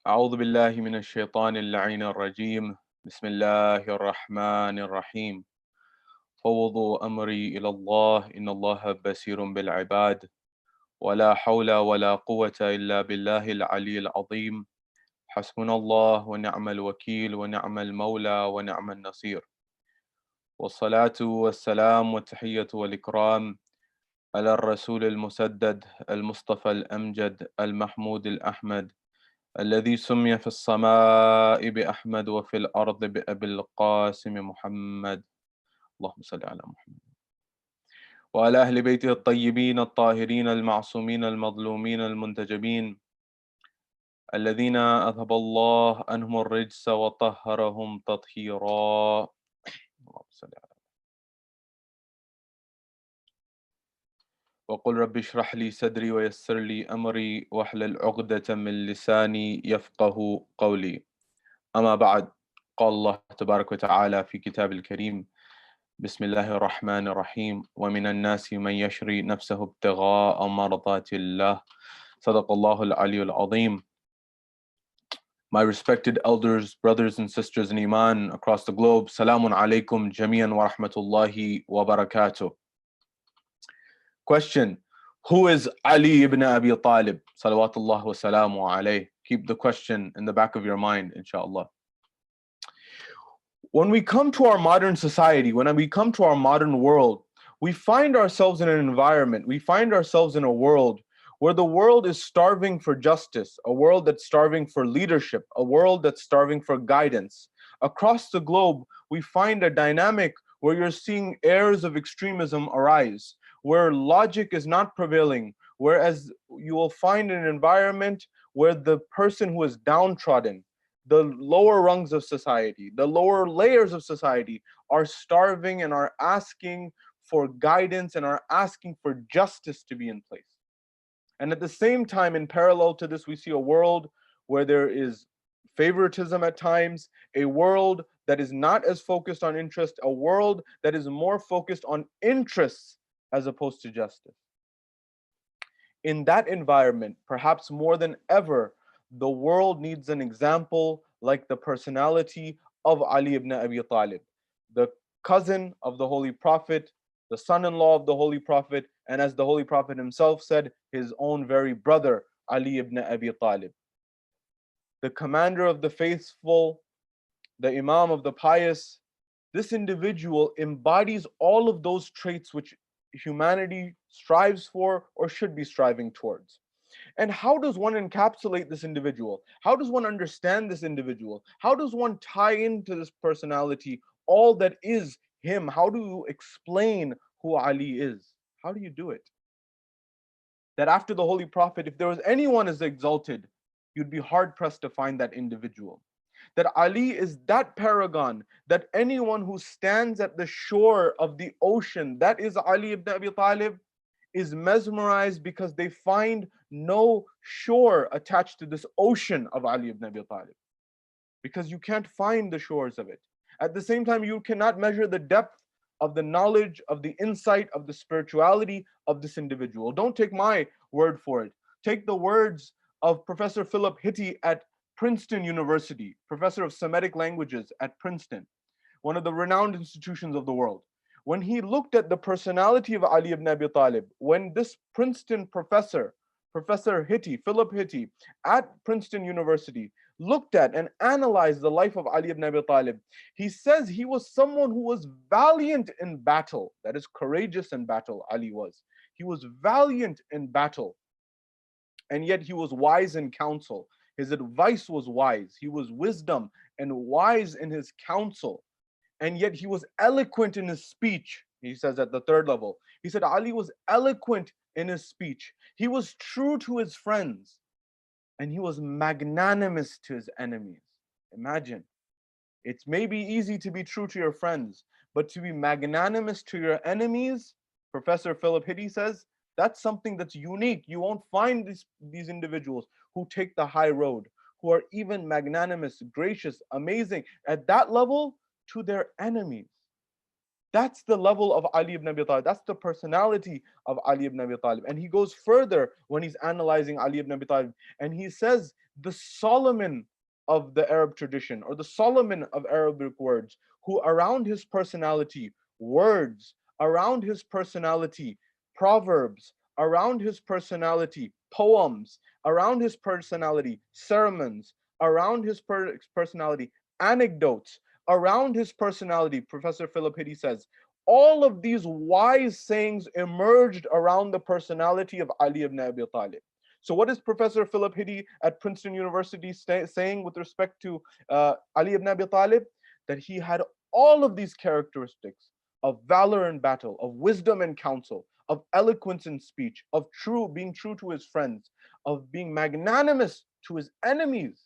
أعوذ بالله من الشيطان اللعين الرجيم بسم الله الرحمن الرحيم فوضوا أمري إلى الله إن الله بصير بالعباد ولا حول ولا قوة إلا بالله العلي العظيم حسبنا الله ونعم الوكيل ونعم المولى ونعم النصير والصلاة والسلام والتحية والإكرام على الرسول المسدد المصطفى الأمجد المحمود الأحمد الذي سمي في السماء بأحمد وفي الأرض بأبي القاسم محمد اللهم صل على محمد وعلى أهل بيته الطيبين الطاهرين المعصومين المظلومين المنتجبين الذين أذهب الله عنهم الرجس وطهرهم تطهيرا اللهم صل على وقل رب اشرح لي صدري ويسر لي أمري واحلل عقدة من لساني يفقه قولي أما بعد قال الله تبارك وتعالى في كتاب الكريم بسم الله الرحمن الرحيم ومن الناس من يشري نفسه ابتغاء مرضات الله صدق الله العلي العظيم. My respected elders, brothers and sisters in Iman across the globe, Salamun alaikum jami'an wa rahmatullahi wa barakatuh. Question: who is Ali ibn Abi Talib? Salawatullah wa salamu alayh. Keep the question in the back of your mind, inshallah. When we come to our modern society, when we come to our modern world, we find ourselves in an environment, we find ourselves in a world where the world is starving for justice, a world that's starving for leadership, a world that's starving for guidance. Across the globe, we find a dynamic where you're seeing airs of extremism arise, where logic is not prevailing, whereas you will find an environment where the person who is downtrodden, the lower rungs of society, the lower layers of society are starving and are asking for guidance and are asking for justice to be in place. And at the same time, in parallel to this, we see a world where there is favoritism at times, a world that is not as focused on interest, a world that is more focused on interests as opposed to justice. In that environment, perhaps more than ever, the world needs an example like the personality of Ali ibn Abi Talib, the cousin of the Holy Prophet, the son-in-law of the Holy Prophet, and as the Holy Prophet himself said, his own very brother, Ali ibn Abi Talib. The commander of the faithful, the Imam of the pious, this individual embodies all of those traits which humanity strives for or should be striving towards. And how does one encapsulate this individual? How does one understand this individual? How does one tie into this personality all that is him? How do you explain who Ali is? How do you do it? That after the Holy Prophet, if there was anyone as exalted, you'd be hard-pressed to find that individual. That Ali is that paragon, that anyone who stands at the shore of the ocean, that is Ali ibn Abi Talib, is mesmerized because they find no shore attached to this ocean of Ali ibn Abi Talib. Because you can't find the shores of it. At the same time, you cannot measure the depth of the knowledge, of the insight, of the spirituality of this individual. Don't take my word for it. Take the words of Professor Philip Hitti at Princeton University, professor of Semitic languages at Princeton, one of the renowned institutions of the world. When he looked at the personality of Ali ibn Abi Talib, when this Princeton professor, Professor Hitti, Philip Hitti, at Princeton University, looked at and analyzed the life of Ali ibn Abi Talib, he says he was someone who was valiant in battle. That is, courageous in battle, Ali was. He was valiant in battle, and yet he was wise in counsel. His advice was wise. He was wisdom and wise in his counsel. And yet he was eloquent in his speech. He says at the third level, he said Ali was eloquent in his speech. He was true to his friends, and he was magnanimous to his enemies. Imagine, it's maybe easy to be true to your friends, but to be magnanimous to your enemies, Professor Philip Hitti says, that's something that's unique. You won't find these individuals who take the high road, who are even magnanimous, gracious, amazing at that level to their enemies. That's the level of Ali ibn Abi Talib. That's the personality of Ali ibn Abi Talib. And he goes further when he's analyzing Ali ibn Abi Talib. And he says the Solomon of the Arab tradition, or the Solomon of Arabic words, who around his personality, words, around his personality, proverbs, around his personality, poems, around his personality, sermons, around his personality, anecdotes, around his personality, Professor Philip Hiddey says, all of these wise sayings emerged around the personality of Ali ibn Abi Talib. So, what is Professor Philip Hiddey at Princeton University saying with respect to Ali ibn Abi Talib? That he had all of these characteristics of valor in battle, of wisdom in counsel, of eloquence in speech, of being true to his friends, of being magnanimous to his enemies,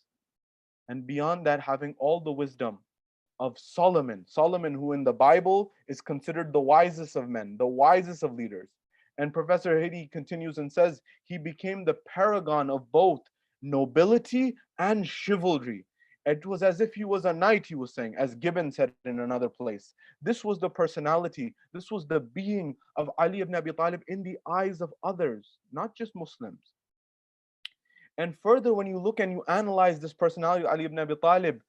and beyond that, having all the wisdom of Solomon. Solomon, who in the Bible is considered the wisest of men, the wisest of leaders. And Professor Hiddey continues and says, he became the paragon of both nobility and chivalry. It was as if he was a knight, he was saying, as Gibbon said in another place. This was the personality, this was the being of Ali ibn Abi Talib in the eyes of others, not just Muslims. And further, when you look and you analyze this personality of Ali ibn Abi Talib,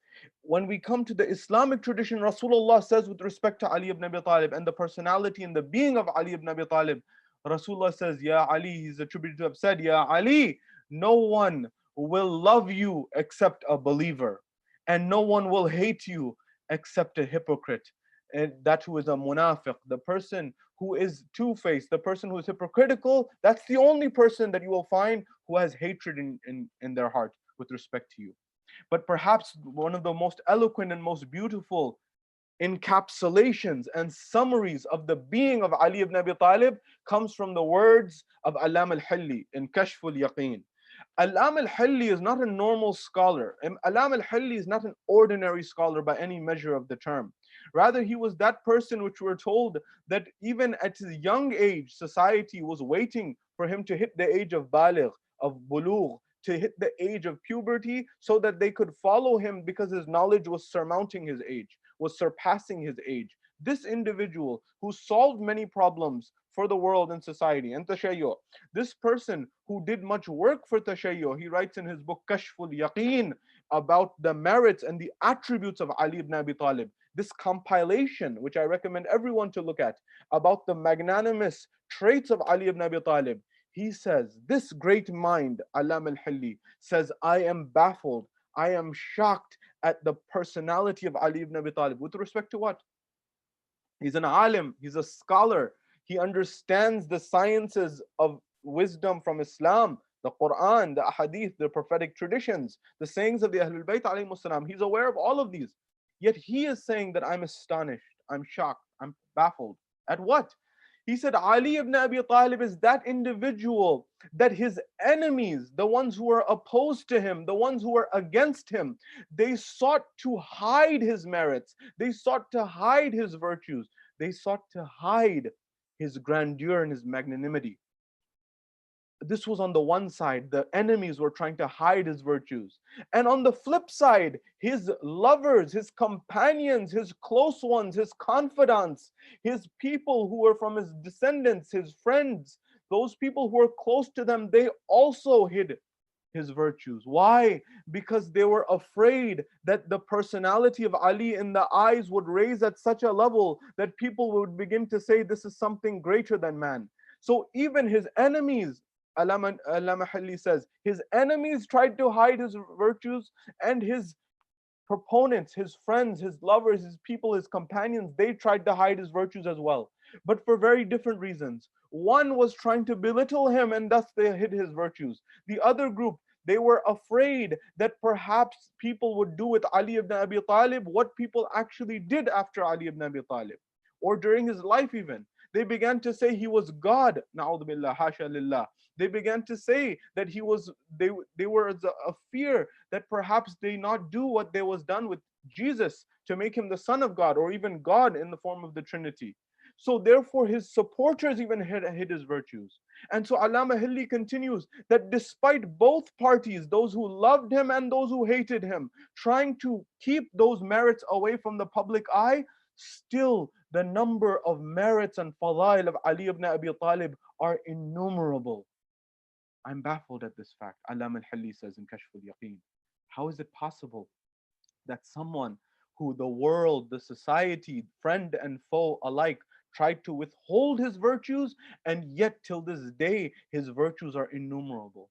when we come to the Islamic tradition, Rasulullah says with respect to Ali ibn Abi Talib and the personality and the being of Ali ibn Abi Talib, Rasulullah says, Ya Ali, he's attributed to have said, Ya Ali, no one will love you except a believer, and no one will hate you except a hypocrite. And that who is a munafiq, the person who is two-faced, the person who is hypocritical, that's the only person that you will find who has hatred in their heart with respect to you. But perhaps one of the most eloquent and most beautiful encapsulations and summaries of the being of Ali ibn Abi Talib comes from the words of Alam al-Hilli in Kashf al-Yaqeen. Alam al-Hilli is not a normal scholar. Alam al-Hilli is not an ordinary scholar by any measure of the term. Rather, he was that person which we're told that even at his young age, society was waiting for him to hit the age of baligh, of bulugh, to hit the age of puberty so that they could follow him because his knowledge was surmounting his age, was surpassing his age. This individual who solved many problems for the world and society and tashayyu, this person who did much work for tashayyu, he writes in his book Kashful Yaqeen about the merits and the attributes of Ali ibn Abi Talib. This compilation, which I recommend everyone to look at, about the magnanimous traits of Ali ibn Abi Talib, he says, this great mind, Alam al-Hilli, says, I am baffled, I am shocked at the personality of Ali ibn Abi Talib. With respect to what? He's an alim, he's a scholar, he understands the sciences of wisdom from Islam, the Quran, the Ahadith, the prophetic traditions, the sayings of the Ahlul Bayt alayhimus salam. He's aware of all of these. Yet he is saying that I'm astonished, I'm shocked, I'm baffled. At what? He said Ali ibn Abi Talib is that individual that his enemies, the ones who are opposed to him, the ones who are against him, they sought to hide his merits, they sought to hide his virtues, they sought to hide his grandeur and his magnanimity. This was on the one side, the enemies were trying to hide his virtues. And on the flip side, his lovers, his companions, his close ones, his confidants, his people who were from his descendants, his friends, those people who were close to them, they also hid his virtues. Why? Because they were afraid that the personality of Ali in the eyes would raise at such a level that people would begin to say this is something greater than man. So even his enemies, Allama Halli says, his enemies tried to hide his virtues, and his proponents, his friends, his lovers, his people, his companions, they tried to hide his virtues as well, but for very different reasons. One was trying to belittle him, and thus they hid his virtues. The other group, they were afraid that perhaps people would do with Ali ibn Abi Talib what people actually did after Ali ibn Abi Talib, or during his life even. They began to say he was God. Na'udhu billah, hasha lillah. They began to say that they were a fear that perhaps they not do what they was done with Jesus to make him the son of God, or even God in the form of the Trinity. So therefore his supporters even hid his virtues. And so Allama Hilli continues that despite both parties, those who loved him and those who hated him, trying to keep those merits away from the public eye, still the number of merits and fadail of Ali ibn Abi Talib are innumerable. I'm baffled at this fact. Alam al-Halli says in Kashf al-Yaqeen. How is it possible that someone who the world, the society, friend and foe alike tried to withhold his virtues, and yet till this day his virtues are innumerable?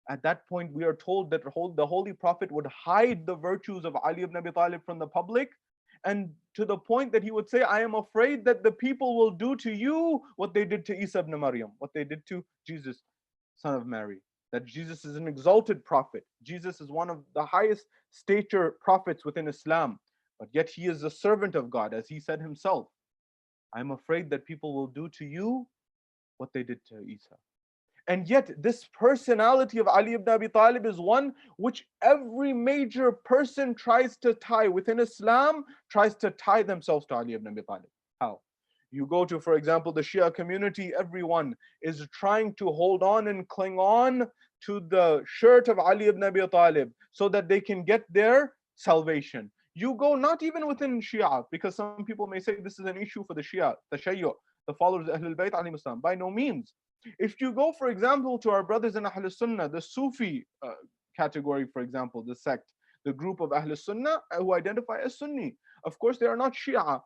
At that point, we are told that the Holy Prophet would hide the virtues of Ali ibn Abi Talib from the public, and to the point that he would say, I am afraid that the people will do to you what they did to Isa ibn Maryam, what they did to Jesus, son of Mary. That Jesus is an exalted prophet. Jesus is one of the highest stature prophets within Islam, but yet he is a servant of God, as he said himself. I'm afraid that people will do to you what they did to Isa. And yet, this personality of Ali ibn Abi Talib is one which every major person tries to tie within Islam, tries to tie themselves to Ali ibn Abi Talib. How? You go to, for example, the Shia community, everyone is trying to hold on and cling on to the shirt of Ali ibn Abi Talib so that they can get their salvation. You go not even within Shia, because some people may say this is an issue for the Shia, Tashayyu, the followers of Ahlul Bayt alayhim salam. By no means. If you go, for example, to our brothers in Ahl Sunnah, the Sufi category, for example, the sect, the group of Ahl Sunnah who identify as Sunni, of course, they are not Shia,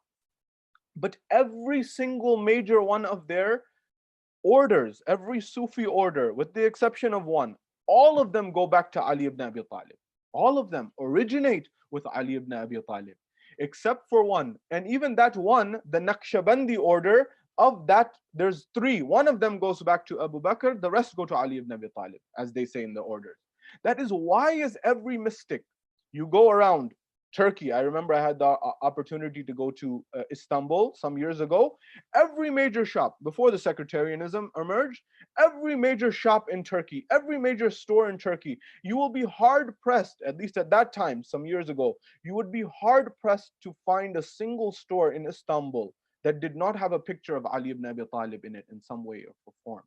but every single major one of their orders, every Sufi order, with the exception of one, all of them go back to Ali ibn Abi Talib. All of them originate with Ali ibn Abi Talib, except for one. And even that one, the Naqshbandi order, of that, there's three. One of them goes back to Abu Bakr, the rest go to Ali ibn Abi Talib, as they say in the orders. That is why is every mystic, you go around Turkey. I remember I had the opportunity to go to Istanbul some years ago. Every major shop, before the sectarianism emerged, every major shop in Turkey, every major store in Turkey, you will be hard pressed, at least at that time, some years ago, you would be hard pressed to find a single store in Istanbul that did not have a picture of Ali ibn Abi Talib in it in some way or form.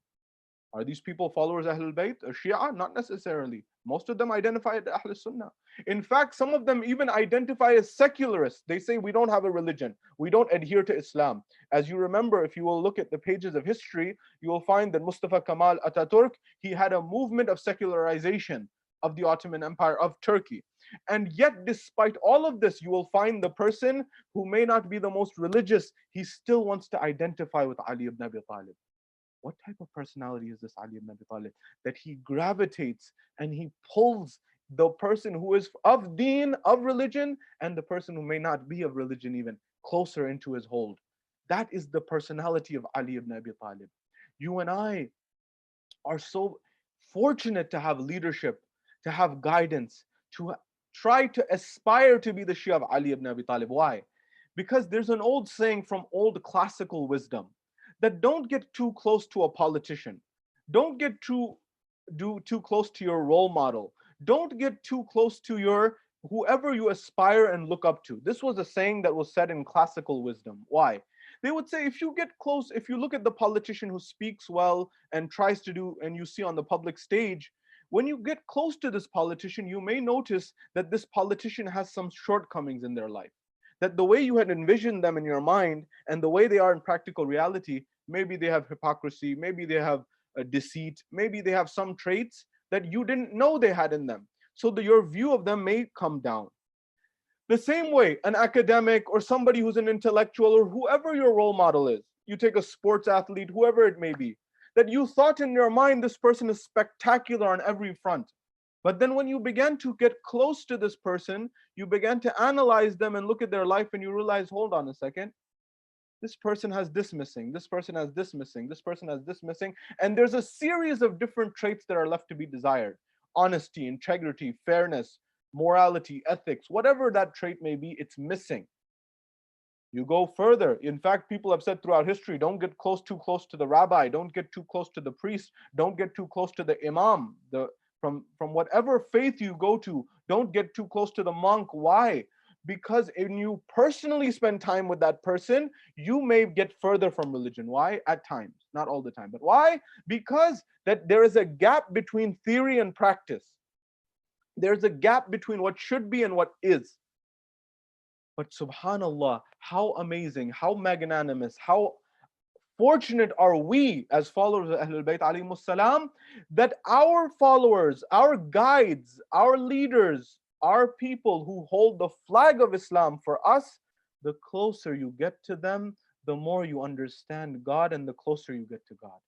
Are these people followers of Ahlul Bayt or Shia? Not necessarily. Most of them identify as Ahl Sunnah. In fact, some of them even identify as secularists. They say we don't have a religion. We don't adhere to Islam. As you remember, if you will look at the pages of history, you will find that Mustafa Kemal Ataturk, he had a movement of secularization of the Ottoman Empire of Turkey. And yet, despite all of this, you will find the person who may not be the most religious, he still wants to identify with Ali ibn Abi Talib. What type of personality is this Ali ibn Abi Talib? That he gravitates and he pulls the person who is of deen, of religion, and the person who may not be of religion even closer into his hold. That is the personality of Ali ibn Abi Talib. You and I are so fortunate to have leadership, to have guidance, to try to aspire to be the Shia of Ali ibn Abi Talib. Why? Because there's an old saying from old classical wisdom that don't get too close to a politician. Don't get too close to your role model. Don't get too close to your whoever you aspire and look up to. This was a saying that was said in classical wisdom. Why? They would say if you get close, if you look at the politician who speaks well and tries to do, and you see on the public stage, when you get close to this politician, you may notice that this politician has some shortcomings in their life. That the way you had envisioned them in your mind and the way they are in practical reality, maybe they have hypocrisy, maybe they have a deceit, maybe they have some traits that you didn't know they had in them. So your view of them may come down. The same way, an academic or somebody who's an intellectual or whoever your role model is, you take a sports athlete, whoever it may be, that you thought in your mind this person is spectacular on every front. But then when you began to get close to this person, you began to analyze them and look at their life and you realize, hold on a second, this person has this missing, this person has this missing, this person has this missing. And there's a series of different traits that are left to be desired. Honesty, integrity, fairness, morality, ethics, whatever that trait may be, it's missing. You go further. In fact, people have said throughout history, don't get too close to the rabbi, don't get too close to the priest, don't get too close to the imam, from whatever faith you go to, don't get too close to the monk. Why? Because when you personally spend time with that person, you may get further from religion. Why? At times, not all the time. But why? Because that there is a gap between theory and practice. There's a gap between what should be and what is. But subhanallah, how amazing, how magnanimous, how Fortunate are we as followers of Ahlul Bayt alayhimus salam that our followers, our guides, our leaders, our people who hold the flag of Islam for us, the closer you get to them, the more you understand God and the closer you get to God.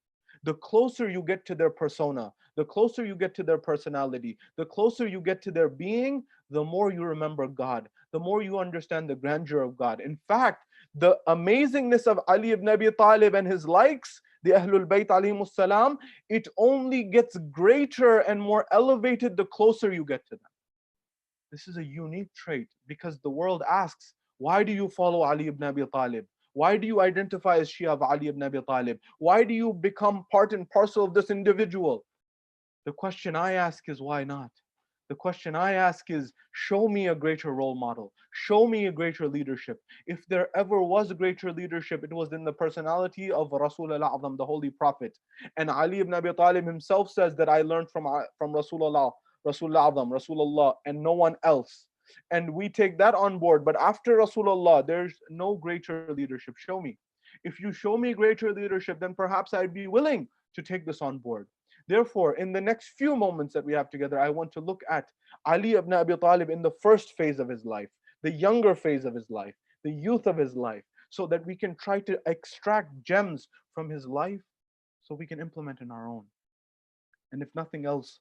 The closer you get to their persona, the closer you get to their personality, the closer you get to their being, the more you remember God, the more you understand the grandeur of God. In fact, the amazingness of Ali ibn Abi Talib and his likes, the Ahlul Bayt alayhimus salam, it only gets greater and more elevated the closer you get to them. This is a unique trait because the world asks, why do you follow Ali ibn Abi Talib? Why do you identify as Shia of Ali ibn Abi Talib? Why do you become part and parcel of this individual? The question I ask is, why not? The question I ask is, show me a greater role model. Show me a greater leadership. If there ever was a greater leadership, it was in the personality of Rasul al-A'zam, the Holy Prophet. And Ali ibn Abi Talib himself says that I learned from Rasulullah, Rasul al-A'zam, Rasulullah, and no one else. And we take that on board. But after Rasulullah, there's no greater leadership. Show me. If you show me greater leadership, then perhaps I'd be willing to take this on board. Therefore, in the next few moments that we have together, I want to look at Ali ibn Abi Talib in the first phase of his life, the younger phase of his life, the youth of his life, so that we can try to extract gems from his life so we can implement in our own. And if nothing else,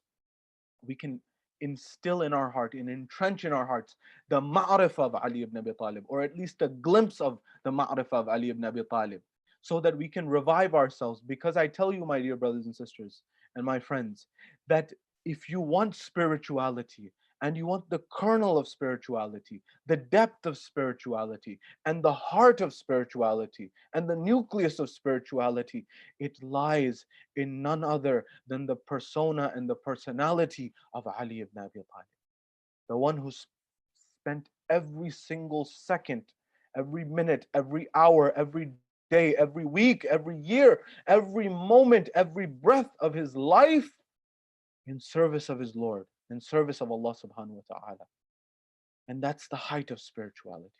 we can instill in our heart and entrench in our hearts the ma'rifah of Ali ibn Abi Talib, or at least a glimpse of the ma'rifah of Ali ibn Abi Talib, so that we can revive ourselves. Because I tell you, my dear brothers and sisters and my friends, that if you want spirituality and you want the kernel of spirituality, the depth of spirituality, and the heart of spirituality, and the nucleus of spirituality, it lies in none other than the persona and the personality of Ali ibn Abi Talib, the one who spent every single second, every minute, every hour, every day, every week, every year, every moment, every breath of his life in service of his Lord, in service of Allah subhanahu wa ta'ala. And that's the height of spirituality.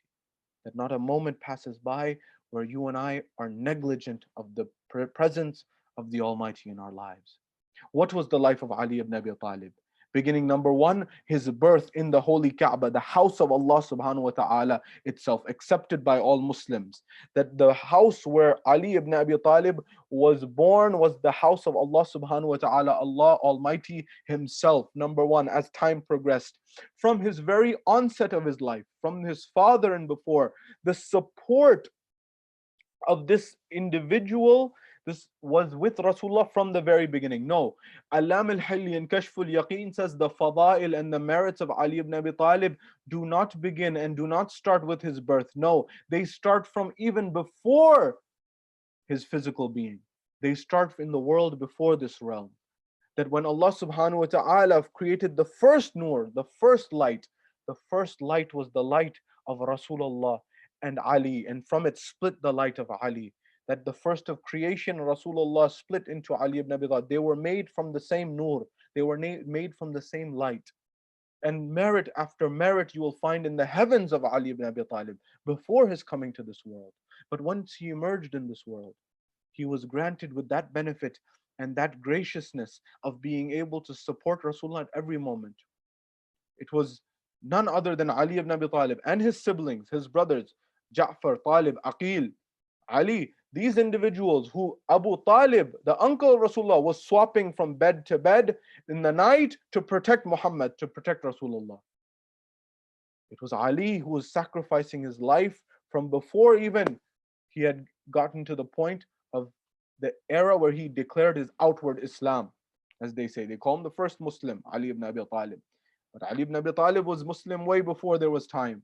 That not a moment passes by where you and I are negligent of the presence of the Almighty in our lives. What was the life of Ali ibn Abi Talib? Beginning number one, his birth in the holy Kaaba, the house of Allah subhanahu wa ta'ala itself, accepted by all Muslims. That the house where Ali ibn Abi Talib was born was the house of Allah subhanahu wa ta'ala, Allah Almighty Himself. Number one, as time progressed. From his very onset of his life, from his father and before, the support of this individual, this was with Rasulullah from the very beginning. No, Alam al-Hilli and Kashful Yaqeen says the fada'il and the merits of Ali ibn Abi Talib do not begin and do not start with his birth. No, they start from even before his physical being. They start in the world before this realm. That when Allah subhanahu wa ta'ala created the first nur, the first light was the light of Rasulullah and Ali, and from it split the light of Ali. That the first of creation, Rasulullah split into Ali ibn Abi Talib. They were made from the same nur, they were made from the same light. And merit after merit you will find in the heavens of Ali ibn Abi Talib before his coming to this world. But once he emerged in this world, he was granted with that benefit and that graciousness of being able to support Rasulullah at every moment. It was none other than Ali ibn Abi Talib and his siblings, his brothers, Ja'far, Talib, Aqil, Ali, these individuals who Abu Talib, the uncle of Rasulullah, was swapping from bed to bed in the night to protect Muhammad, to protect Rasulullah. It was Ali who was sacrificing his life from before even he had gotten to the point of the era where he declared his outward Islam, as they say. They call him the first Muslim, Ali ibn Abi Talib. But Ali ibn Abi Talib was Muslim way before there was time.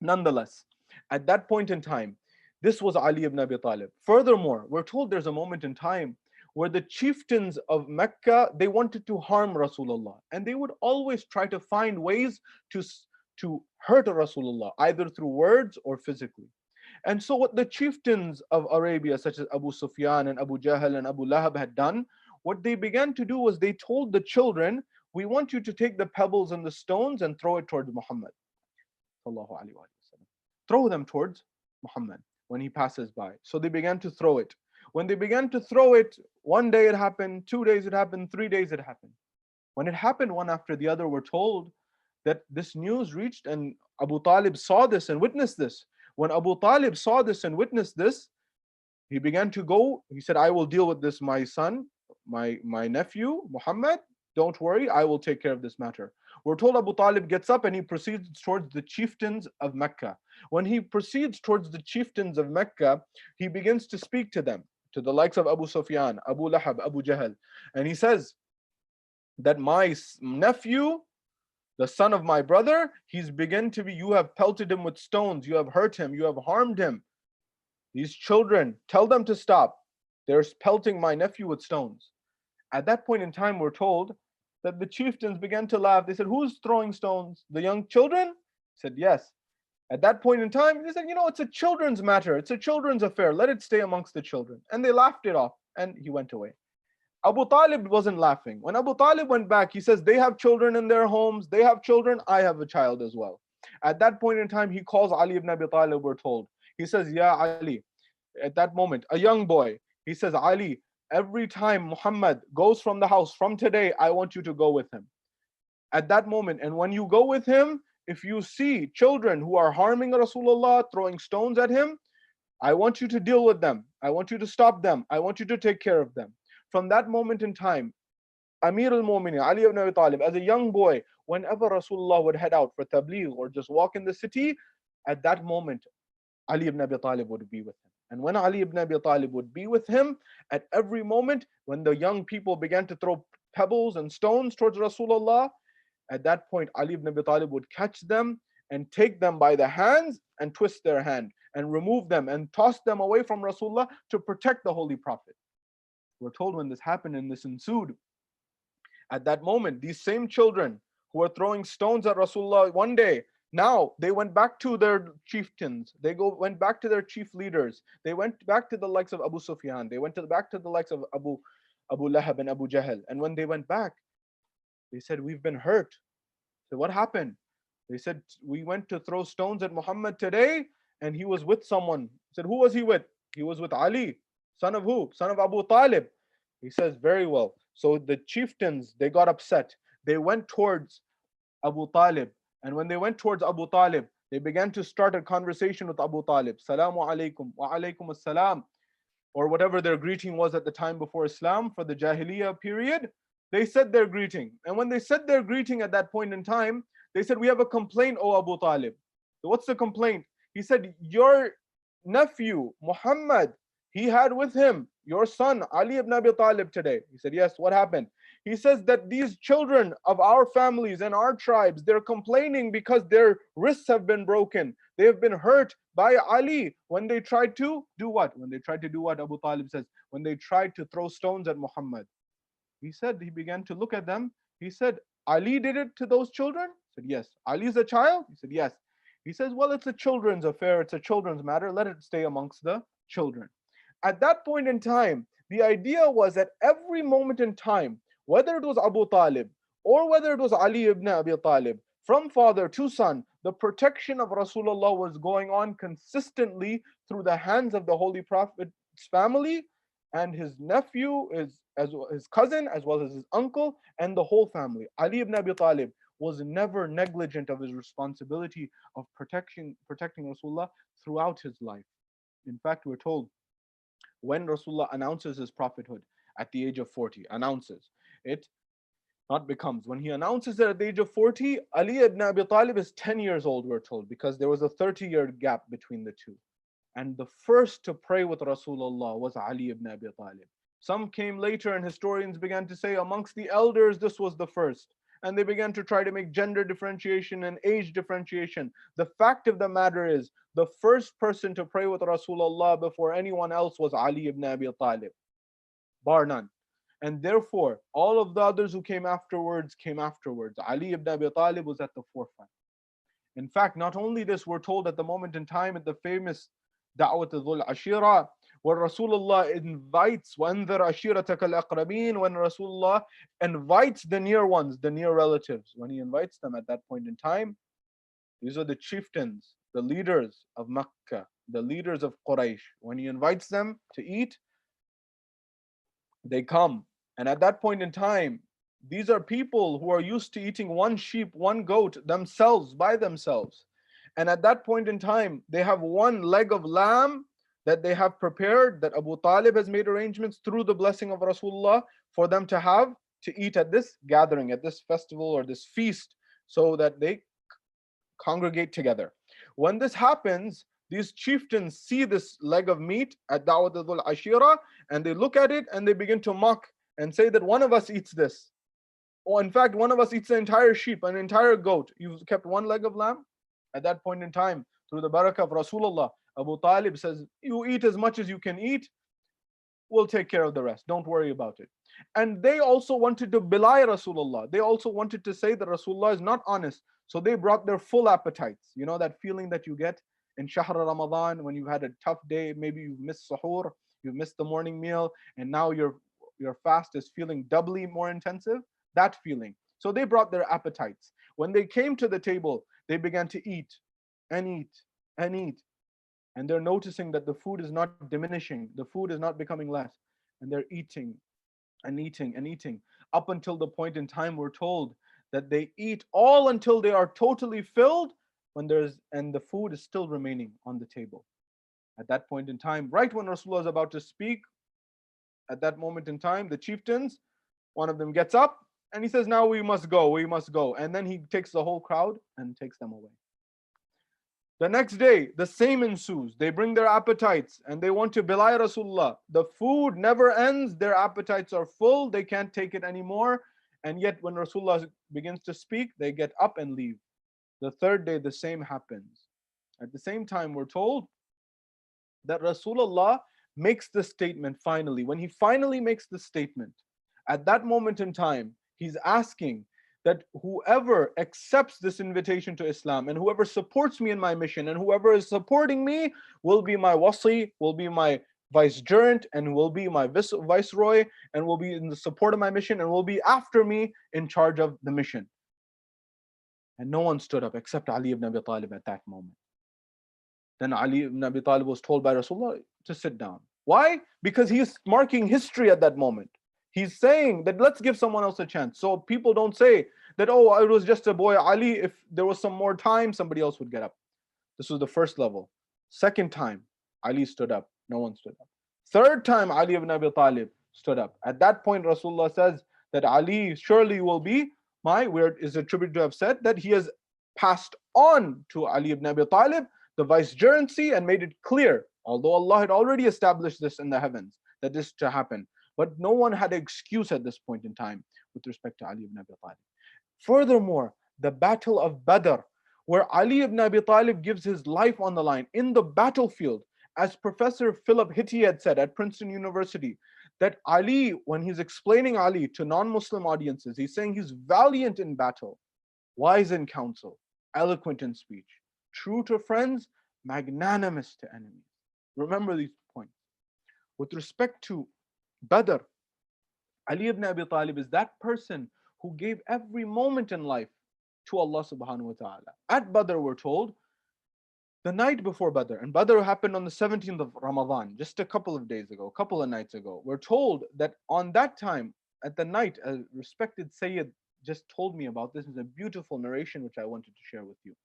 Nonetheless, at that point in time, this was Ali ibn Abi Talib. Furthermore, we're told there's a moment in time where the chieftains of Mecca, they wanted to harm Rasulullah. And they would always try to find ways to hurt Rasulullah, either through words or physically. And so what the chieftains of Arabia, such as Abu Sufyan and Abu Jahl and Abu Lahab had done, what they began to do was they told the children, we want you to take the pebbles and the stones and throw it towards Muhammad. Throw them towards Muhammad. when he passes by. So they began to throw it. When they began to throw it, one day it happened, 2 days it happened, 3 days it happened. When it happened one after the other, we're told that this news reached, and Abu Talib saw this and witnessed this. When Abu Talib saw this and witnessed this, he began to go. He said, I will deal with this, my son, my nephew, Muhammad. Don't worry, I will take care of this matter. We're told Abu Talib gets up and he proceeds towards the chieftains of Mecca. When he proceeds towards the chieftains of Mecca, he begins to speak to them, to the likes of Abu Sufyan, Abu Lahab, Abu Jahl. And he says that my nephew, the son of my brother, he's begun to be, you have pelted him with stones, you have hurt him, you have harmed him. These children, tell them to stop. They're pelting my nephew with stones. At that point in time, we're told that the chieftains began to laugh. They said, who's throwing stones? The young children? He said, yes. At that point in time, they said, it's a children's matter. It's a children's affair. Let it stay amongst the children. And they laughed it off, and he went away. Abu Talib wasn't laughing. When Abu Talib went back, he says, they have children in their homes. They have children. I have a child as well. At that point in time, he calls Ali ibn Abi Talib, we're told. He says, Ya Ali, at that moment, a young boy, he says, Ali, every time Muhammad goes from the house, from today, I want you to go with him. At that moment, and when you go with him, if you see children who are harming Rasulullah, throwing stones at him, I want you to deal with them. I want you to stop them. I want you to take care of them. From that moment in time, Amir al-Mu'minin, Ali ibn Abi Talib, as a young boy, whenever Rasulullah would head out for tabligh or just walk in the city, at that moment, Ali ibn Abi Talib would be with him. And when Ali ibn Abi Talib would be with him, at every moment, when the young people began to throw pebbles and stones towards Rasulullah, at that point, Ali ibn Abi Talib would catch them and take them by the hands and twist their hand and remove them and toss them away from Rasulullah to protect the Holy Prophet. We're told when this happened and this ensued, at that moment, these same children who were throwing stones at Rasulullah one day, now they went back to their chieftains. They went back to their chief leaders. They went back to the likes of Abu Sufyan. They went back to the likes of Abu Lahab and Abu Jahl. And when they went back, they said, we've been hurt. So what happened? They said, we went to throw stones at Muhammad today, and he was with someone. He said, who was he with? He was with Ali. Son of who? Son of Abu Talib. He says, very well. So the chieftains, they got upset. They went towards Abu Talib. And when they went towards Abu Talib, they began to start a conversation with Abu Talib. Salamu alaykum, wa alaykum as-salam. Or whatever their greeting was at the time before Islam for the Jahiliyyah period. They said their greeting. And when they said their greeting at that point in time, they said, we have a complaint, O Abu Talib. So what's the complaint? He said, your nephew, Muhammad, he had with him your son, Ali ibn Abi Talib today. He said, yes, what happened? He says that these children of our families and our tribes, they're complaining because their wrists have been broken. They have been hurt by Ali when they tried to do what? When they tried to do what Abu Talib says, when they tried to throw stones at Muhammad. He said, he began to look at them. He said, Ali did it to those children? He said, yes. Ali is a child? He said, yes. He says, well, it's a children's affair. It's a children's matter. Let it stay amongst the children. At that point in time, the idea was that every moment in time, whether it was Abu Talib or whether it was Ali ibn Abi Talib, from father to son, the protection of Rasulullah was going on consistently through the hands of the Holy Prophet's family and his nephew, his cousin, as well as his uncle, and the whole family. Ali ibn Abi Talib was never negligent of his responsibility of protecting Rasulullah throughout his life. In fact, we're told when Rasulullah announces his prophethood at the age of 40, announces it, not becomes. When he announces it at the age of 40, Ali ibn Abi Talib is 10 years old, we're told, because there was a 30-year gap between the two. And the first to pray with Rasulullah was Ali ibn Abi Talib. Some came later and historians began to say amongst the elders, this was the first. And they began to try to make gender differentiation and age differentiation. The fact of the matter is, the first person to pray with Rasulullah before anyone else was Ali ibn Abi Talib, bar none. And therefore, all of the others who came afterwards. Ali ibn Abi Talib was at the forefront. In fact, not only this, we're told at the moment in time at the famous Da'wat al-Dhul Ashira, where Rasulullah invites, وَأَنذِرْ عَشِيرَتَكَ الْأَقْرَبِينَ, when Rasulullah invites the near ones, the near relatives, when he invites them at that point in time, these are the chieftains, the leaders of Makkah, the leaders of Quraysh. When he invites them to eat, they come. And at that point in time, these are people who are used to eating one sheep, one goat themselves, by themselves. And at that point in time, they have one leg of lamb that they have prepared, that Abu Talib has made arrangements through the blessing of Rasulullah for them to have to eat at this gathering, at this festival or this feast, so that they congregate together. When this happens, these chieftains see this leg of meat at Dawat al-Ashira, and they look at it and they begin to mock and say that one of us eats this. Or in fact, one of us eats an entire sheep, an entire goat. You've kept one leg of lamb? At that point in time, through the barakah of Rasulullah, Abu Talib says, you eat as much as you can eat, we'll take care of the rest. Don't worry about it. And they also wanted to belie Rasulullah. They also wanted to say that Rasulullah is not honest. So they brought their full appetites. You know that feeling that you get in Shahr Ramadan when you've had a tough day, maybe you've missed suhoor, you've missed the morning meal, and now your fast is feeling doubly more intensive? That feeling. So they brought their appetites. When they came to the table, they began to eat and eat and eat. And they're noticing that the food is not diminishing, the food is not becoming less. And they're eating and eating and eating, up until the point in time we're told that they eat all until they are totally filled, and the food is still remaining on the table. At that point in time, right when Rasulullah is about to speak, at that moment in time, the chieftains, one of them gets up and he says, now we must go, we must go. And then he takes the whole crowd and takes them away. The next day, the same ensues. They bring their appetites and they want to belie Rasulullah. The food never ends. Their appetites are full. They can't take it anymore. And yet when Rasulullah begins to speak, they get up and leave. The third day, the same happens. At the same time, we're told that Rasulullah makes the statement finally. When he finally makes the statement, at that moment in time, he's asking that whoever accepts this invitation to Islam and whoever supports me in my mission and whoever is supporting me will be my wasi, will be my vicegerent, and will be my viceroy, and will be in the support of my mission, and will be after me in charge of the mission. And no one stood up except Ali ibn Abi Talib at that moment. Then Ali ibn Abi Talib was told by Rasulullah to sit down. Why? Because he is marking history at that moment. He's saying that let's give someone else a chance. So people don't say that, oh, it was just a boy Ali. If there was some more time, somebody else would get up. This was the first level. Second time, Ali stood up. No one stood up. Third time, Ali ibn Abi Talib stood up. At that point, Rasulullah says that Ali surely will be where is attributed to have said that he has passed on to Ali ibn Abi Talib the vicegerency and made it clear, although Allah had already established this in the heavens, that this to happen. But no one had an excuse at this point in time with respect to Ali ibn Abi Talib. Furthermore, the battle of Badr, where Ali ibn Abi Talib gives his life on the line in the battlefield, as Professor Philip Hitti had said at Princeton University, that Ali, when he's explaining Ali to non-Muslim audiences, he's saying he's valiant in battle, wise in counsel, eloquent in speech, true to friends, magnanimous to enemies. Remember these points. With respect to Badr, Ali ibn Abi Talib is that person who gave every moment in life to Allah subhanahu wa ta'ala. At Badr, we're told, the night before Badr, and Badr happened on the 17th of Ramadan, just a couple of days ago, a couple of nights ago. We're told that on that time, at the night, a respected Sayyid just told me about this. It's a beautiful narration which I wanted to share with you.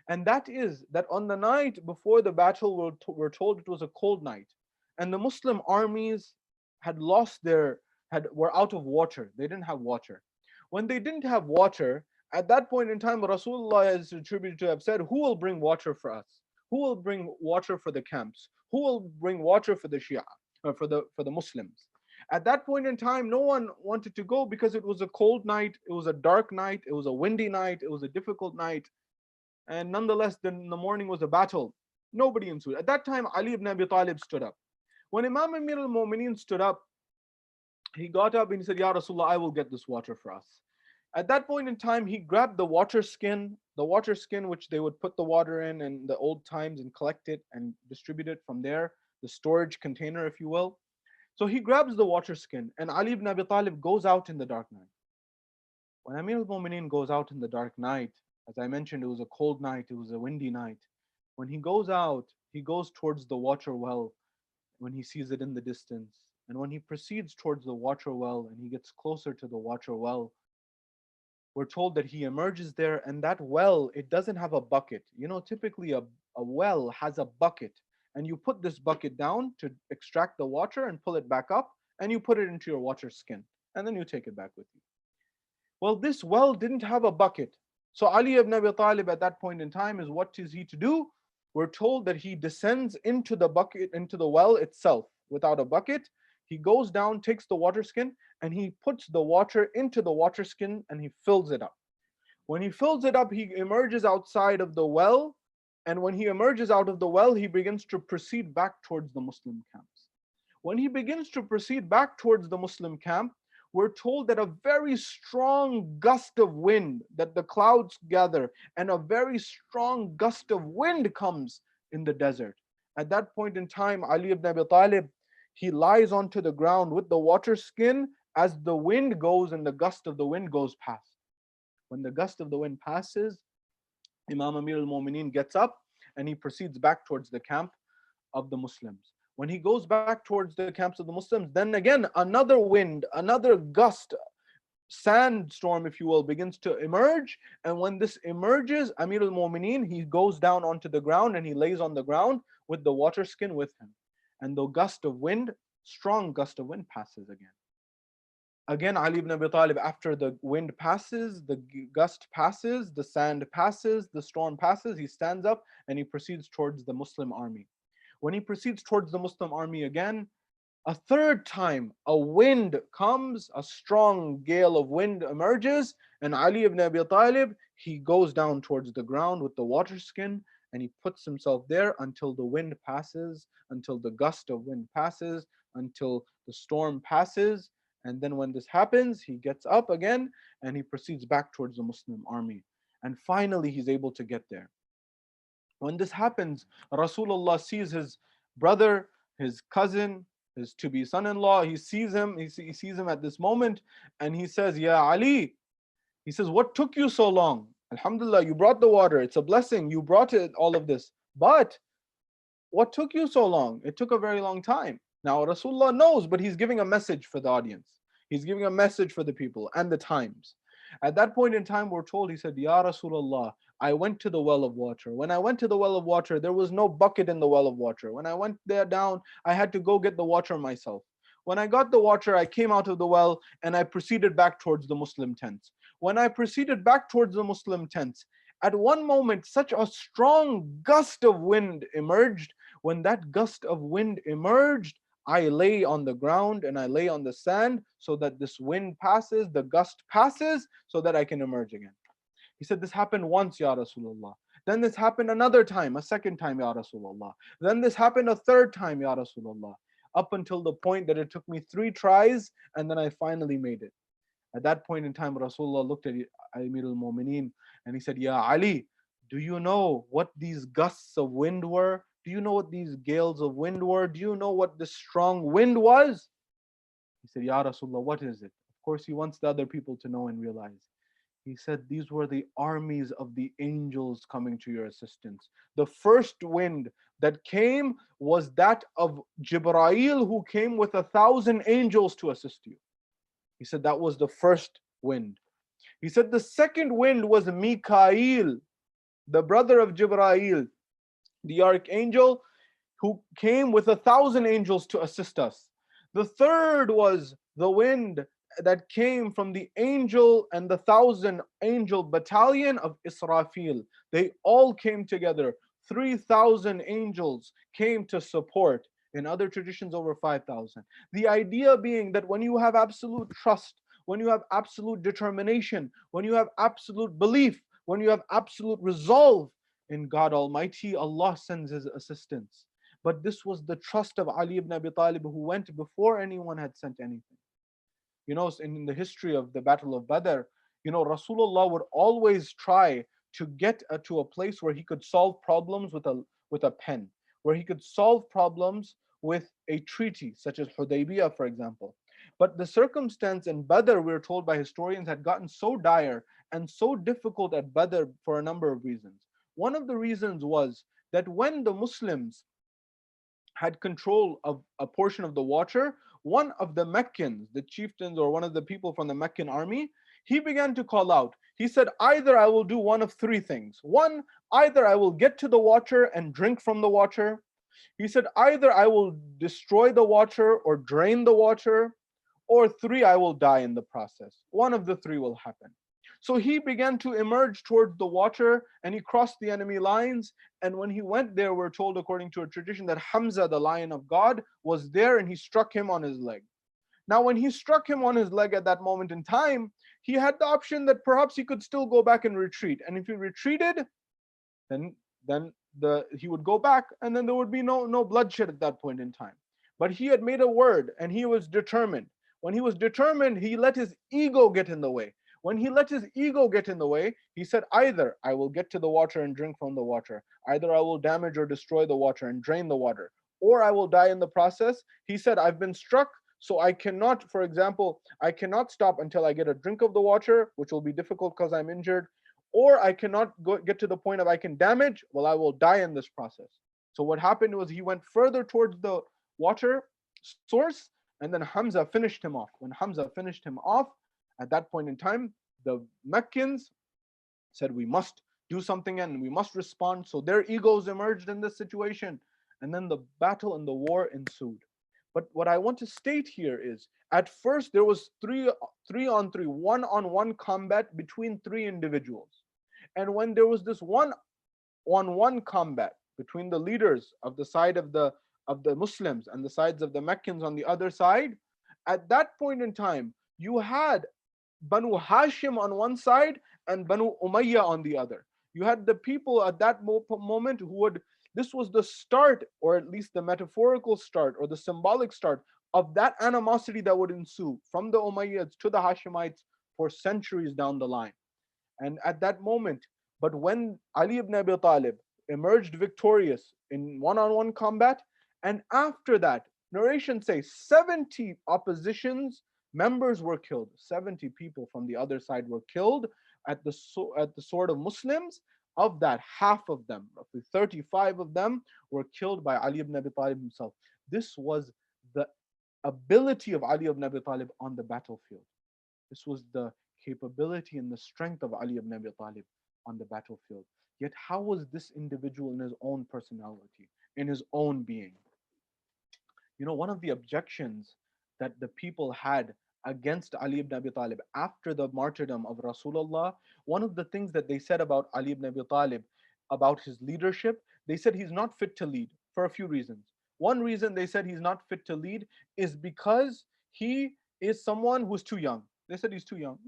And that is that on the night before the battle, we're told it was a cold night. And the Muslim armies had were out of water. They didn't have water. When they didn't have water, at that point in time, Rasulullah is attributed to have said, who will bring water for us? Who will bring water for the camps? Who will bring water for the Shia, for the Muslims? At that point in time, no one wanted to go because it was a cold night, it was a dark night, it was a windy night, it was a difficult night. And nonetheless, then the morning was a battle. Nobody ensued. At that time, Ali ibn Abi Talib stood up. When Imam Amir al-Mu'mineen stood up, he got up and he said, Ya Rasulullah, I will get this water for us. At that point in time, he grabbed the water skin which they would put the water in the old times and collect it and distribute it from there, the storage container, if you will. So he grabs the water skin and Ali ibn Abi Talib goes out in the dark night. When Amir al-Mu'mineen goes out in the dark night, as I mentioned, it was a cold night, it was a windy night. When he goes out, he goes towards the water well when he sees it in the distance. And when he proceeds towards the water well and he gets closer to the water well, we're told that he emerges there, and that well, it doesn't have a bucket. Typically a well has a bucket, and you put this bucket down to extract the water and pull it back up, and you put it into your water skin, and then you take it back with you. Well, this well didn't have a bucket. So Ali ibn Abi Talib at that point in time, is what is he to do? We're told that he descends into the bucket, into the well itself without a bucket. He goes down, takes the water skin, and he puts the water into the water skin and he fills it up. When he fills it up, he emerges outside of the well. And when he emerges out of the well, he begins to proceed back towards the Muslim camps. When he begins to proceed back towards the Muslim camp, we're told that a very strong gust of wind, that the clouds gather, and a very strong gust of wind comes in the desert. At that point in time, Ali ibn Abi Talib, he lies onto the ground with the water skin as the wind goes and the gust of the wind goes past. When the gust of the wind passes, Imam Amir al-Mu'mineen gets up and he proceeds back towards the camp of the Muslims. When he goes back towards the camps of the Muslims, then again another wind, another gust, sandstorm, if you will, begins to emerge. And when this emerges, Amir al-Mu'mineen, he goes down onto the ground and he lays on the ground with the water skin with him. And the gust of wind, strong gust of wind, passes again. Again, Ali ibn Abi Talib, after the wind passes, the gust passes, the sand passes, the storm passes, he stands up and he proceeds towards the Muslim army. When he proceeds towards the Muslim army again, a third time, a wind comes, a strong gale of wind emerges, and Ali ibn Abi Talib, he goes down towards the ground with the water skin, and he puts himself there until the wind passes, until the gust of wind passes, until the storm passes. And then when this happens, he gets up again and he proceeds back towards the Muslim army. And finally, he's able to get there. When this happens, Rasulullah sees his brother, his cousin, his to-be son-in-law. He sees him at this moment, and he says, Ya Ali, he says, what took you so long? Alhamdulillah, you brought the water. It's a blessing. You brought it, all of this. But what took you so long? It took a very long time. Now, Rasulullah knows, but he's giving a message for the audience. He's giving a message for the people and the times. At that point in time, we're told, he said, Ya Rasulullah, I went to the well of water. When I went to the well of water, there was no bucket in the well of water. When I went there down, I had to go get the water myself. When I got the water, I came out of the well and I proceeded back towards the Muslim tents. When I proceeded back towards the Muslim tents, at one moment, such a strong gust of wind emerged. When that gust of wind emerged, I lay on the ground and I lay on the sand so that this wind passes, the gust passes, so that I can emerge again. He said, this happened once, Ya Rasulullah. Then this happened another time, a second time, Ya Rasulullah. Then this happened a third time, Ya Rasulullah. Up until the point that it took me 3 tries and then I finally made it. At that point in time, Rasulullah looked at Amir al-Mu'mineen and he said, Ya Ali, do you know what these gusts of wind were? Do you know what these gales of wind were? Do you know what this strong wind was? He said, Ya Rasulullah, what is it? Of course, he wants the other people to know and realize. He said, these were the armies of the angels coming to your assistance. The first wind that came was that of Jibreel, who came with 1,000 angels to assist you. He said that was the first wind. He said the second wind was Mikael, the brother of Jibreel, the archangel, who came with 1,000 angels to assist us. The third was the wind that came from the angel and the 1,000 angel battalion of Israfil. They all came together. 3,000 angels came to support. In other traditions, over 5,000. The idea being that when you have absolute trust, when you have absolute determination, when you have absolute belief, when you have absolute resolve in God Almighty, Allah sends His assistance. But this was the trust of Ali ibn Abi Talib, who went before anyone had sent anything. You know, in the history of the Battle of Badr, you know, Rasulullah would always try to get to a place where he could solve problems with a pen, where he could solve problems with a treaty, such as Hudaybiyah, for example. But the circumstance in Badr, we're told by historians, had gotten so dire and so difficult at Badr for a number of reasons. One of the reasons was that when the Muslims had control of a portion of the water, one of the Meccans, the chieftains or one of the people from the Meccan army, he began to call out. He said, either I will do one of three things. One, either I will get to the water and drink from the water. He said, either I will destroy the water or drain the water, or three, I will die in the process. One of the three will happen. So he began to emerge towards the water and he crossed the enemy lines. And when he went there, we're told, according to a tradition, that Hamza, the lion of God, was there and he struck him on his leg. Now, when he struck him on his leg at that moment in time, he had the option that perhaps he could still go back and retreat. And if he retreated, then he would go back and then there would be no bloodshed at that point in time. But he had made a word and he was determined. When he was determined, he let his ego get in the way. When he let his ego get in the way, he said, either I will get to the water and drink from the water, either I will damage or destroy the water and drain the water, or I will die in the process. He said, I've been struck, so I cannot, for example, I cannot stop until I get a drink of the water, which will be difficult because I'm injured, or I cannot get to the point of I can damage, well, I will die in this process. So what happened was he went further towards the water source, and then Hamza finished him off. When Hamza finished him off, at that point in time, the Meccans said, we must do something and we must respond. So their egos emerged in this situation. And then the battle and the war ensued. But what I want to state here is, at first there was three on three, one-on-one combat between three individuals. And when there was this one-on-one combat between the leaders of the side of the Muslims and the sides of the Meccans on the other side, at that point in time, you had Banu Hashim on one side and Banu Umayyah on the other. You had the people at that moment who would, this was the start, or at least the metaphorical start or the symbolic start of that animosity that would ensue from the Umayyads to the Hashimites for centuries down the line. And at that moment, but when Ali ibn Abi Talib emerged victorious in one-on-one combat, and after that, narrations say 70 oppositions members were killed. 70 people from the other side were killed at the sword of Muslims. Of that, half of them, roughly 35 of them, were killed by Ali ibn Abi Talib himself. This was the ability of Ali ibn Abi Talib on the battlefield. This was the capability and the strength of Ali ibn Abi Talib on the battlefield. Yet how was this individual in his own personality, in his own being? You know, one of the objections that the people had against Ali ibn Abi Talib after the martyrdom of Rasulullah, one of the things that they said about Ali ibn Abi Talib, about his leadership, they said he's not fit to lead for a few reasons. One reason they said he's not fit to lead is because he is someone who's too young. They said he's too young.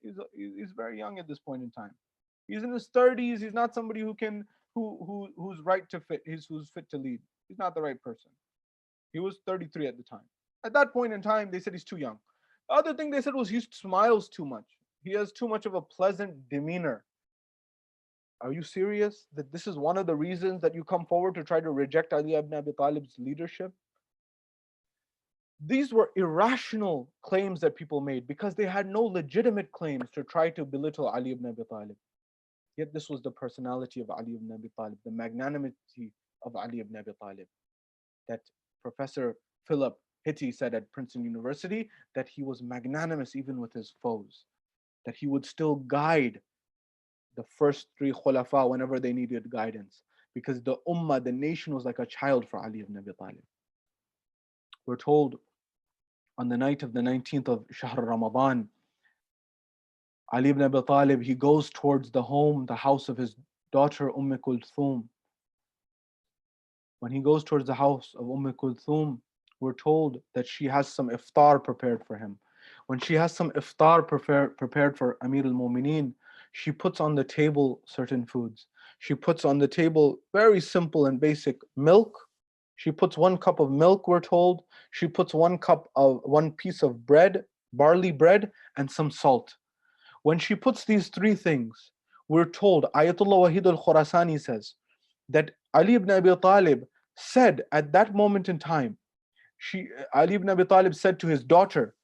He's very young at this point in time. He's in his 30s. He's not somebody who's right to fit. Who's fit to lead. He's not the right person. He was 33 at the time. At that point in time, they said he's too young. The other thing they said was he smiles too much. He has too much of a pleasant demeanor. Are you serious that this is one of the reasons that you come forward to try to reject Ali ibn Abi Talib's leadership? These were irrational claims that people made because they had no legitimate claims to try to belittle Ali ibn Abi Talib. Yet this was the personality of Ali ibn Abi Talib, the magnanimity of Ali ibn Abi Talib. That Professor Philip Hitti said at Princeton University, that he was magnanimous even with his foes, that he would still guide the first three khulafa whenever they needed guidance, because the ummah, the nation, was like a child for Ali ibn Abi Talib. We're told on the night of the 19th of Shahr Ramadan, Ali ibn Abi Talib, he goes towards the house of his daughter Kulthum. When he goes towards the house of Kulthum, we're told that she has some iftar prepared for him. When she has some iftar prepared for Amir al-Mu'mineen, she puts on the table certain foods. She puts on the table very simple and basic milk. She puts 1 cup of milk, we're told. She puts 1 piece of bread, barley bread, and some salt. When she puts these 3 things, we're told, Ayatollah Wahid al-Khurasani says, that Ali ibn Abi Talib said at that moment in time, Ali ibn Abi Talib said to his daughter,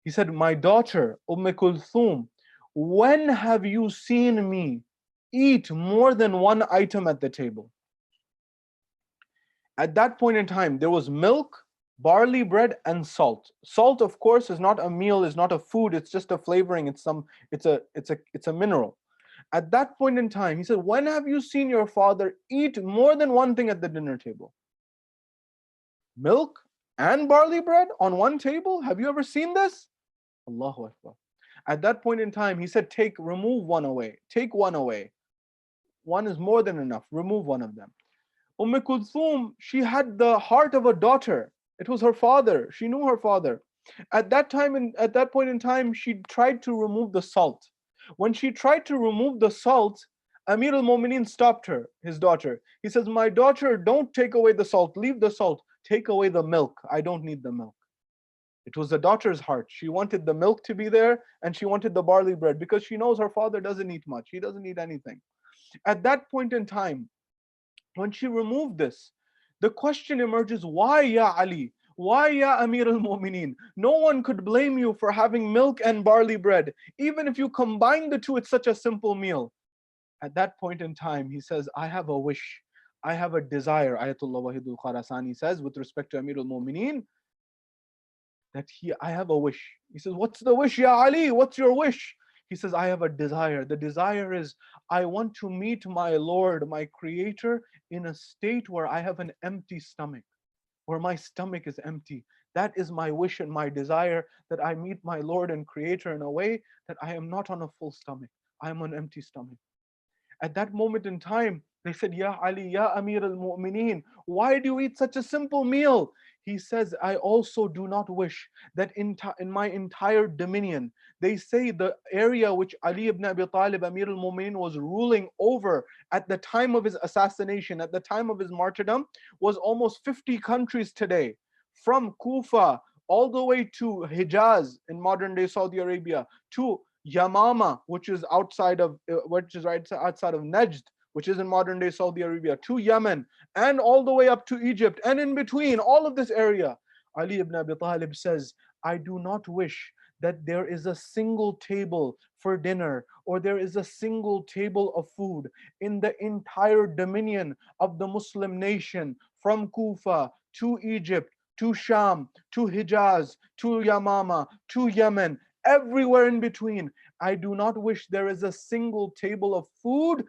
he said, my daughter, Kulthum, when have you seen me eat more than 1 item at the table? At that point in time, there was milk, barley bread, and salt. Salt, of course, is not a meal, is not a food, it's just a flavoring, it's a mineral. At that point in time, he said, when have you seen your father eat more than one thing at the dinner table? Milk and barley bread on one table? Have you ever seen this? Allahu Akbar. At that point in time, he said, remove one away. Take one away. One is more than enough. Remove one of them. Kulthum, she had the heart of a daughter. It was her father. She knew her father. At that point in time, she tried to remove the salt. When she tried to remove the salt, Amir al-Mu'mineen stopped her, his daughter. He says, my daughter, don't take away the salt. Leave the salt. Take away the milk. I don't need the milk. It was the daughter's heart. She wanted the milk to be there and she wanted the barley bread because she knows her father doesn't eat much. He doesn't eat anything. At that point in time, when she removed this, the question emerges, why ya Ali? Why ya Amir al-Mu'mineen? No one could blame you for having milk and barley bread. Even if you combine the two, it's such a simple meal. At that point in time, he says, I have a wish. I have a desire. Ayatollah Wahidul Khurasani says, with respect to Amir al-Mu'mineen, I have a wish. He says, what's the wish, Ya Ali? What's your wish? He says, I have a desire. The desire is, I want to meet my Lord, my Creator, in a state where I have an empty stomach, where my stomach is empty. That is my wish and my desire, that I meet my Lord and Creator in a way that I am not on a full stomach. I am on an empty stomach. At that moment in time, they said, Ya Ali, Ya Amir al-Mu'mineen, why do you eat such a simple meal? He says, I also do not wish that in my entire dominion, they say the area which Ali ibn Abi Talib, Amir al-Mu'mineen, was ruling over at the time of his assassination, at the time of his martyrdom, was almost 50 countries today. From Kufa all the way to Hijaz in modern day Saudi Arabia, to Yamama, which is right outside of Najd, which is in modern day Saudi Arabia, to Yemen, and all the way up to Egypt, and in between all of this area. Ali ibn Abi Talib says, I do not wish that there is a single table for dinner or there is a single table of food in the entire dominion of the Muslim nation, from Kufa to Egypt to Sham to Hijaz to Yamama to Yemen, everywhere in between. I do not wish there is a single table of food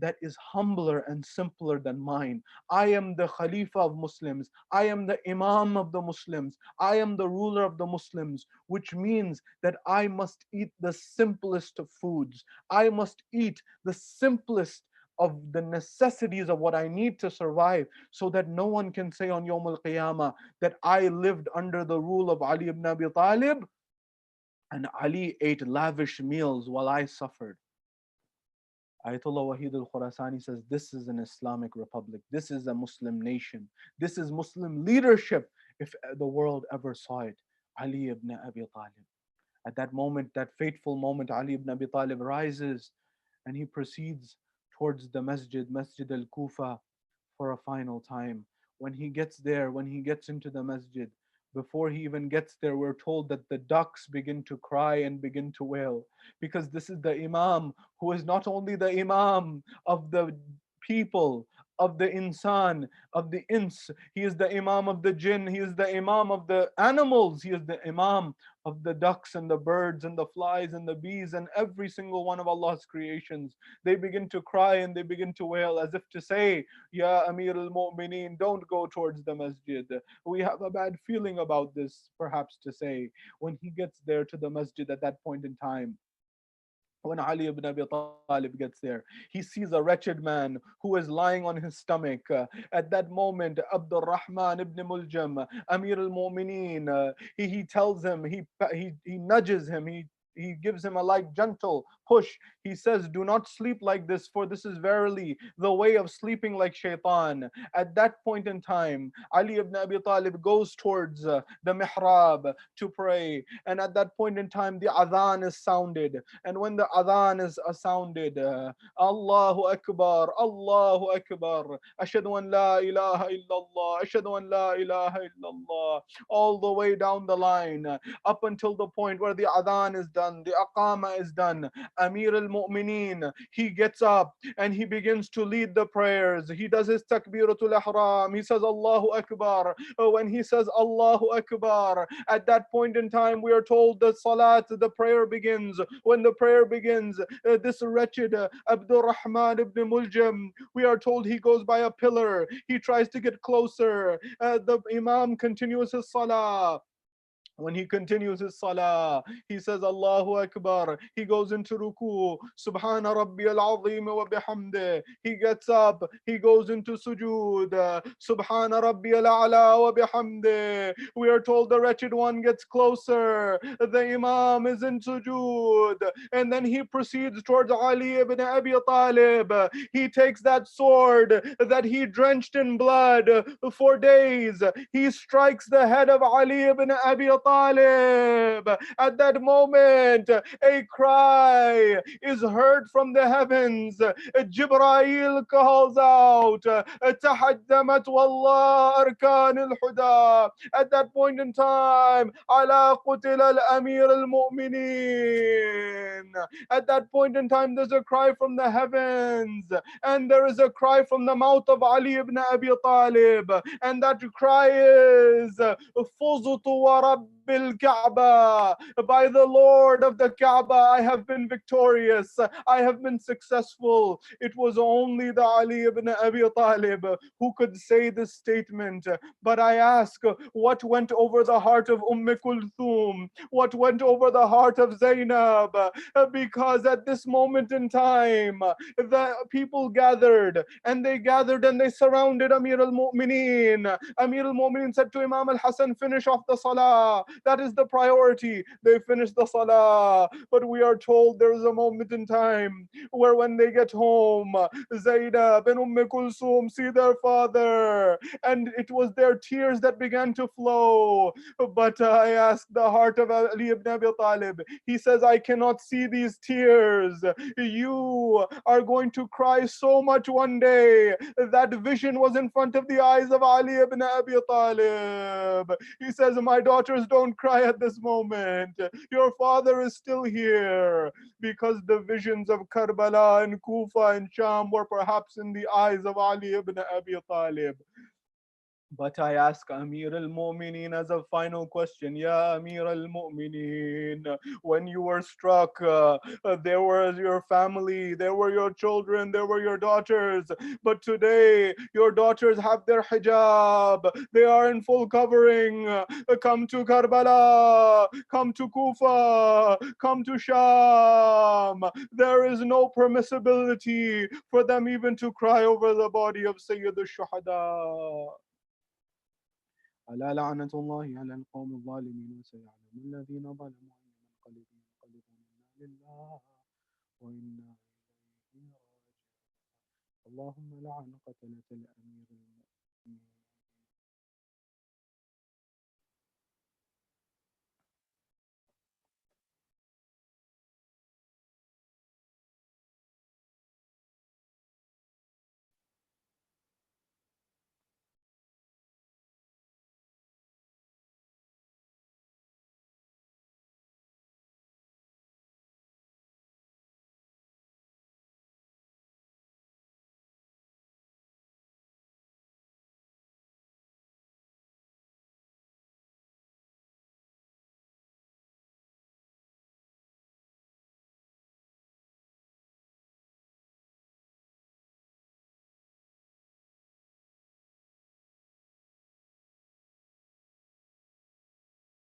that is humbler and simpler than mine. I am the Khalifa of Muslims. I am the Imam of the Muslims. I am the ruler of the Muslims, which means that I must eat the simplest of foods. I must eat the simplest of the necessities of what I need to survive, so that no one can say on Yawm al-Qiyamah that I lived under the rule of Ali ibn Abi Talib and Ali ate lavish meals while I suffered. Ayatollah Wahid al-Khurasani says, this is an Islamic republic. This is a Muslim nation. This is Muslim leadership if the world ever saw it. Ali ibn Abi Talib. At that moment, that fateful moment, Ali ibn Abi Talib rises and he proceeds towards the Masjid al-Kufa, for a final time. When he gets there, when he gets into the masjid, before he even gets there, we're told that the ducks begin to cry and begin to wail, because this is the Imam who is not only the Imam of the people, of the insan, of the ins, he is the Imam of the jinn, he is the Imam of the animals, he is the Imam of the ducks and the birds and the flies and the bees and every single one of Allah's creations. They begin to cry and they begin to wail as if to say, Ya Amir al-Mu'mineen, don't go towards the masjid. We have a bad feeling about this, perhaps to say. When he gets there to the masjid at that point in time, when Ali ibn Abi Talib gets there, he sees a wretched man who is lying on his stomach. At that moment, Abdul Rahman ibn Muljam, Amir al-Mu'mineen, he tells him, he nudges him, he gives him a light, gentle push. He says, do not sleep like this, for this is verily the way of sleeping like shaitan. At that point in time, Ali ibn Abi Talib goes towards the mihrab to pray. And at that point in time, the adhan is sounded. And when the adhan is sounded, Allahu Akbar, Allahu Akbar, Ashhadu an la ilaha illallah, Ashhadu an la ilaha illallah, all the way down the line, up until the point where the adhan is done. done, the aqama is done. Amir al-Mu'mineen, he gets up and he begins to lead the prayers. He does his takbiratul ihram. He says Allahu Akbar. When he says Allahu Akbar, at that point in time we are told the salat, the prayer begins. When the prayer begins, this wretched Abdul Rahman ibn Muljam, we are told he goes by a pillar. He tries to get closer. The Imam continues his salah. When he continues his salah, he says Allahu Akbar. He goes into ruku. Subhana Rabbi al-Azim wa bihamdih. He gets up. He goes into sujood. Subhana Rabbi al-A'la wa bihamdih. We are told the wretched one gets closer. The Imam is in sujood. And then he proceeds towards Ali ibn Abi Talib. He takes that sword that he drenched in blood for days. He strikes the head of Ali ibn Abi Talib. At that moment, a cry is heard from the heavens. Jibreel calls out, "Tahaddamat wallah arkan al-huda." At that point in time, ala qutil al-amir al-mu'mineen. At that point in time, there's a cry from the heavens, and there is a cry from the mouth of Ali ibn Abi Talib, and that cry is, "Fuzutu wa Rabbil Kaaba." By the Lord of the Kaaba, I have been victorious. I have been successful. It was only the Ali ibn Abi Talib who could say this statement. But I ask, what went over the heart of Kulthum? What went over the heart of Zainab? Because at this moment in time, the people gathered and they surrounded Amir al-Mu'mineen. Amir al-Mu'mineen said to Imam al-Hasan, "Finish off the salah. That is the priority." They finished the salah. But we are told there is a moment in time where when they get home, Zainab and Kulthum see their father, and it was their tears that began to flow. But I ask the heart of Ali ibn Abi Talib. He says, "I cannot see these tears. You are going to cry so much one day." That vision was in front of the eyes of Ali ibn Abi Talib. He says, "My daughters, don't cry at this moment. Your father is still here." Because the visions of Karbala and Kufa and Sham were perhaps in the eyes of Ali ibn Abi Talib. But I ask Amir al-Mu'mineen as a final question. Ya Amir al-Mu'mineen, when you were struck, there was your family, there were your children, there were your daughters. But today, your daughters have their hijab. They are in full covering. Come to Karbala, come to Kufa, come to Sham. There is no permissibility for them even to cry over the body of Sayyid al-Shuhada. ألا لعنة الله على القوم الظالمين وسيعلم الذين ظلموا أي منقلب ينقلبون إنا لله وإنا إليه راجعون. اللهم لعن قتلة الأمير المؤمنين